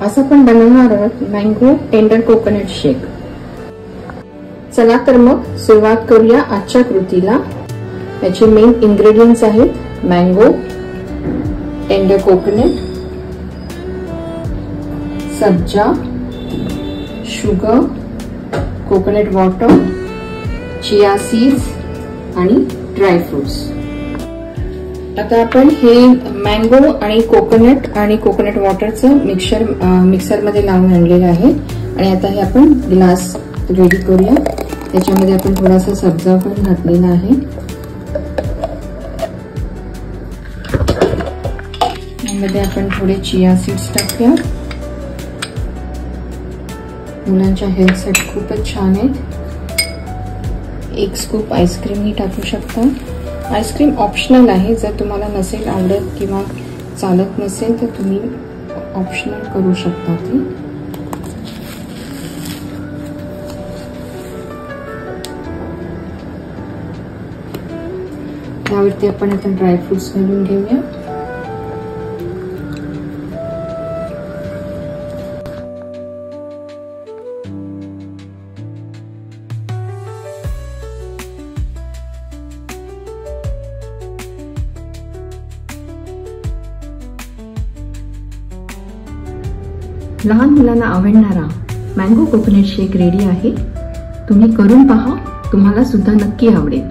आज आपण बनवणार आहोत मँगो टेंडर कोकोनट शेक। चला तर मग सुरुवात करूया आजच्या कृतीला। याचे मेन इंग्रेडिएंट्स आहेत मँगो, टेंडर कोकोनट, सब्जा, sugar, coconut water, chia seeds आणि ड्राय फ्रुट्स। आता आपण हे मँगो आणि कोकोनट वॉटरचं मिक्सर मध्ये लावून आणलेलं आहे आणि आता हे आपण ग्लास रेडी करूया। त्याच्यामध्ये आपण थोडासा सब्जा पण घातलेला आहे। यामध्ये आपण थोडे चिया सीड्स टाकूया। मुलांच्या हेल्थसाठी खूपच छान आहेत। 1 स्कूप आईस्क्रीम ही टाकू शकता। आईस्क्रीम ऑप्शनल आहे, जर तुम्हाला नसेल आवडत किंवा चालत नसेल तर तुम्ही ऑप्शनल करू शकता ते। यावरती आपण आता ड्राय फ्रुट्स घालून घेऊया। लहान मुलांना आवडणारा मँगो कोकोनट शेक रेडी आहे। तुम्ही करून पहा, तुम्हाला सुद्धा नक्की आवडेल।